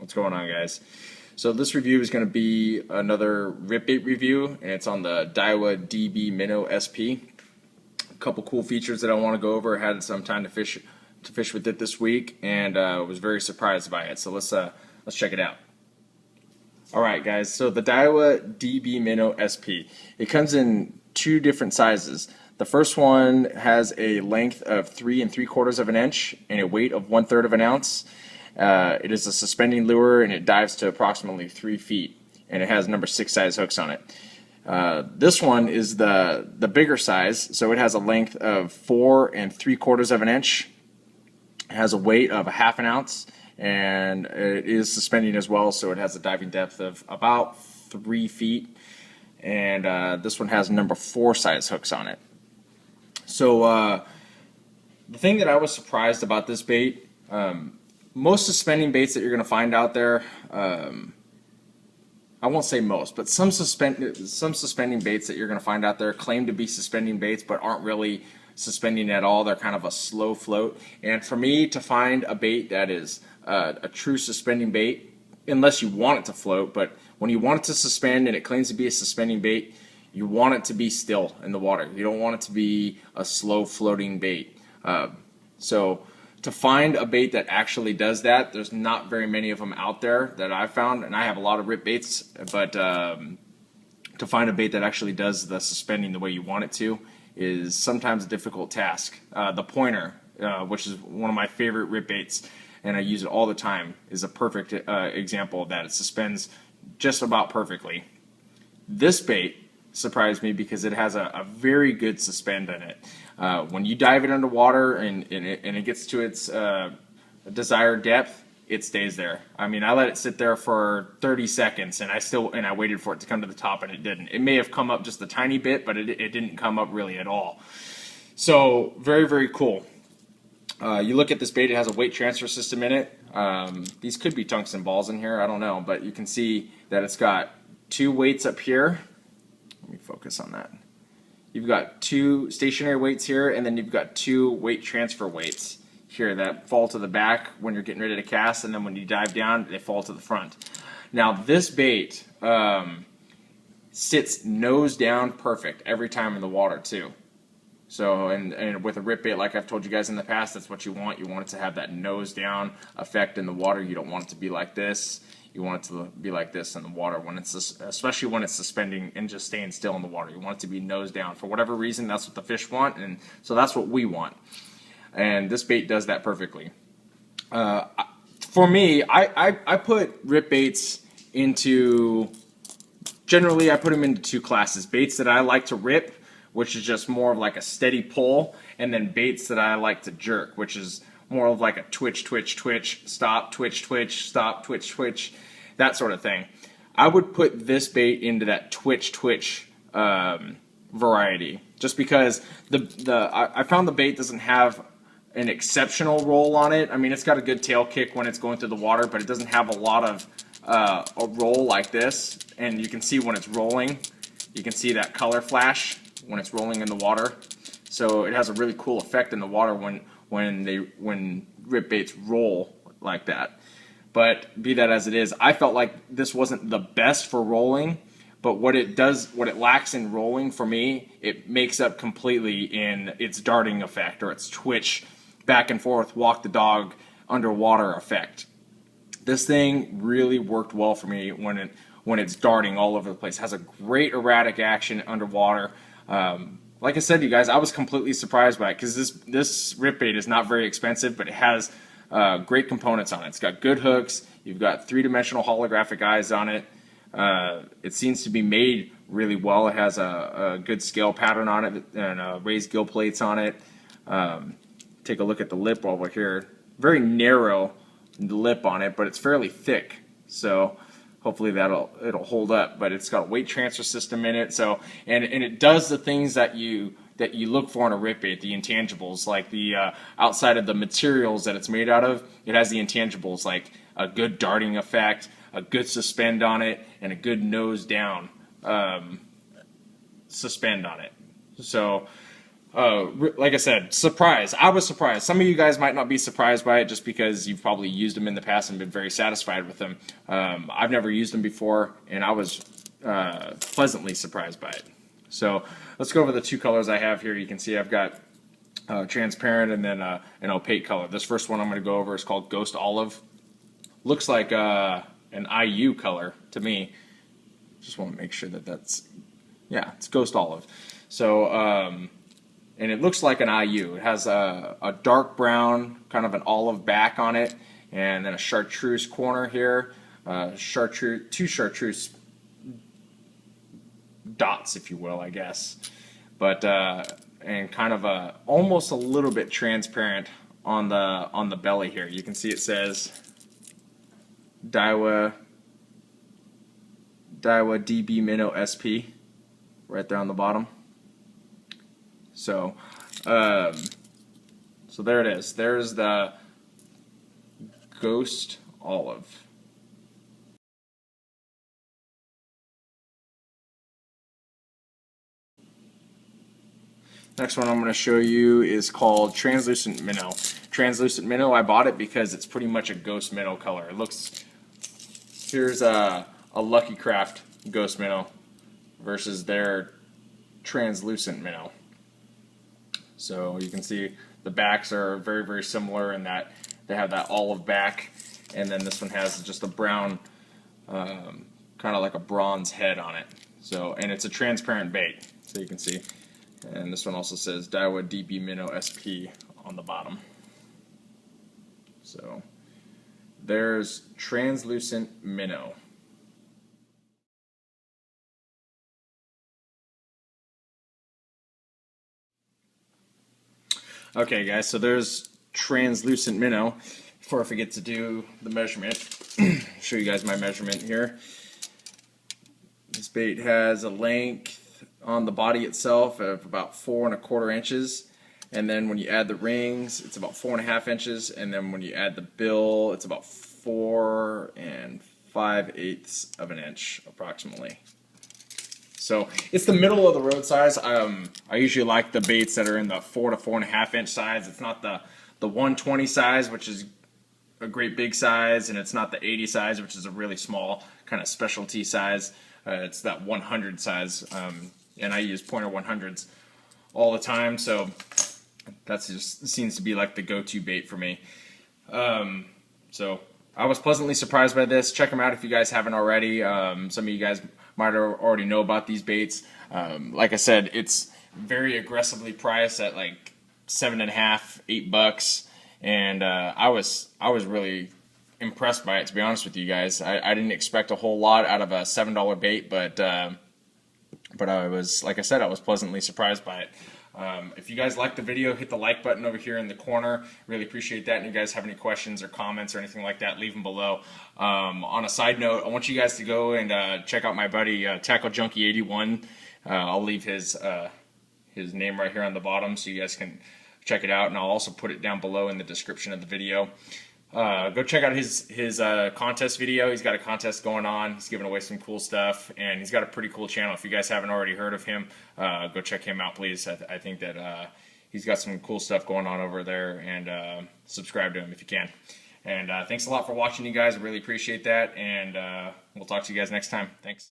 What's going on, guys? So this review is going to be another rip bait review, and it's on the Daiwa DB Minnow SP. A couple cool features that I want to go over. I had some time to fish with it this week, and was very surprised by it. So let's check it out. All right, guys. So the Daiwa DB Minnow SP. It comes in two different sizes. The first one has a length of 3 3/4 inches and a weight of 1/3 of an ounce. It is a suspending lure, and it dives to approximately 3 feet, and it has number 6 size hooks on it. This one is the bigger size, so it has a length of 4 3/4 inches. It has a weight of 1/2 ounce, and it is suspending as well, so it has a diving depth of about 3 feet. And this one has number 4 size hooks on it. So the thing that I was surprised about this bait, most suspending baits that you're going to find out there, I won't say most, but some suspending baits that you're going to find out there claim to be suspending baits but aren't really suspending at all. They're kind of a slow float. And for me to find a bait that is a true suspending bait, unless you want it to float, but when you want it to suspend and it claims to be a suspending bait, you want it to be still in the water. You don't want it to be a slow floating bait. So to find a bait that actually does that, there's not very many of them out there that I've found, and I have a lot of rip baits, but to find a bait that actually does the suspending the way you want it to is sometimes a difficult task. The pointer, which is one of my favorite rip baits, and I use it all the time, is a perfect example of that. It suspends just about perfectly. This bait surprised me because it has a very good suspend in it. When you dive it underwater and it gets to its desired depth, it stays there. I mean, I let it sit there for 30 seconds, and I waited for it to come to the top, and it didn't. It may have come up just a tiny bit, but it didn't come up really at all. So very, very cool. You look at this bait; it has a weight transfer system in it. These could be tungsten balls in here. I don't know, but you can see that it's got 2 weights up here. Let me focus on that. You've got 2 stationary weights here, and then you've got 2 weight transfer weights here that fall to the back when you're getting ready to cast, and then when you dive down, they fall to the front. Now this bait sits nose down perfect every time in the water too. So, and with a rip bait, like I've told you guys in the past, that's what you want. You want it to have that nose down effect in the water. You don't want it to be like this. You want it to be like this in the water, when it's especially when it's suspending and just staying still in the water. You want it to be nose down. For whatever reason, that's what the fish want, and so that's what we want. And this bait does that perfectly. For me, I put rip baits into, generally I put them into 2 classes. Baits that I like to rip, which is just more of like a steady pull, and then baits that I like to jerk, which is more of like a twitch, twitch, twitch, stop, twitch, twitch, stop, twitch, twitch, that sort of thing. I would put this bait into that twitch, twitch variety, just because I found the bait doesn't have an exceptional roll on it. I mean, it's got a good tail kick when it's going through the water, but it doesn't have a lot of a roll like this. And you can see when it's rolling, you can see that color flash when it's rolling in the water. So it has a really cool effect in the water when rip baits roll like that. But be that as it is, I felt like this wasn't the best for rolling, but what it lacks in rolling for me, it makes up completely in its darting effect, or its twitch, back and forth, walk the dog underwater effect. This thing really worked well for me when it's darting all over the place. It has a great erratic action underwater. Like I said to you guys, I was completely surprised by it, because this rip bait is not very expensive, but it has great components on it. It's got good hooks. You've got 3-dimensional holographic eyes on it. It seems to be made really well. It has a good scale pattern on it and raised gill plates on it. Take a look at the lip over here. Very narrow lip on it, but it's fairly thick. So hopefully it'll hold up. But it's got a weight transfer system in it. So and it does the things that you look for in a rip bait, the intangibles, like the outside of the materials that it's made out of. It has the intangibles like a good darting effect, a good suspend on it, and a good nose down suspend on it. So like I said, surprised. I was surprised. Some of you guys might not be surprised by it just because you've probably used them in the past and been very satisfied with them. I've never used them before, and I was pleasantly surprised by it. So let's go over the two colors I have here. You can see I've got transparent and then an opaque color. This first one I'm going to go over is called Ghost Olive. Looks like an IU color to me. Just want to make sure that that's, yeah, it's Ghost Olive. So, and it looks like an IU. It has a dark brown, kind of an olive back on it, and then a chartreuse corner here. Two chartreuse dots, if you will, I guess. But and kind of almost a little bit transparent on the belly here. You can see it says Daiwa DB Minnow SP right there on the bottom. So, so there it is. There's the Ghost Olive. Next one I'm going to show you is called Translucent Minnow. Translucent Minnow, I bought it because it's pretty much a ghost minnow color. It looks, here's a Lucky Craft ghost minnow versus their translucent minnow. So you can see the backs are very, very similar in that they have that olive back, and then this one has just a brown, kind of like a bronze head on it. So, and it's a transparent bait, so you can see. And this one also says Daiwa DB Minnow SP on the bottom. So there's Translucent Minnow. Okay guys, so there's Translucent Minnow. Before I forget to do the measurement, show you guys my measurement here. This bait has a length on the body itself of about 4¼ inches, and then when you add the rings it's about 4½ inches, and then when you add the bill it's about 4 5/8 of an inch approximately. So it's the middle of the road size. I usually like the baits that are in the 4 to 4½ inch size. It's not the 120 size, which is a great big size, and it's not the 80 size, which is a really small kind of specialty size. It's that 100 size, and I use pointer 100s all the time, so that just seems to be like the go-to bait for me. So I was pleasantly surprised by this. Check them out if you guys haven't already. Some of you guys might already know about these baits. Like I said, it's very aggressively priced at like $7.5, $8, and I was really impressed by it, to be honest with you guys. I didn't expect a whole lot out of a $7 bait, but I was, like I said, I was pleasantly surprised by it. If you guys liked the video, hit the like button over here in the corner. Really appreciate that. And if you guys have any questions or comments or anything like that, leave them below. On a side note, I want you guys to go and check out my buddy Tackle Junkie 81. I'll leave his name right here on the bottom so you guys can check it out, and I'll also put it down below in the description of the video. Go check out his contest video. He's got a contest going on. He's giving away some cool stuff, and he's got a pretty cool channel. If you guys haven't already heard of him, go check him out, please. I think that he's got some cool stuff going on over there, and subscribe to him if you can. And thanks a lot for watching, you guys. I really appreciate that, and we'll talk to you guys next time. Thanks.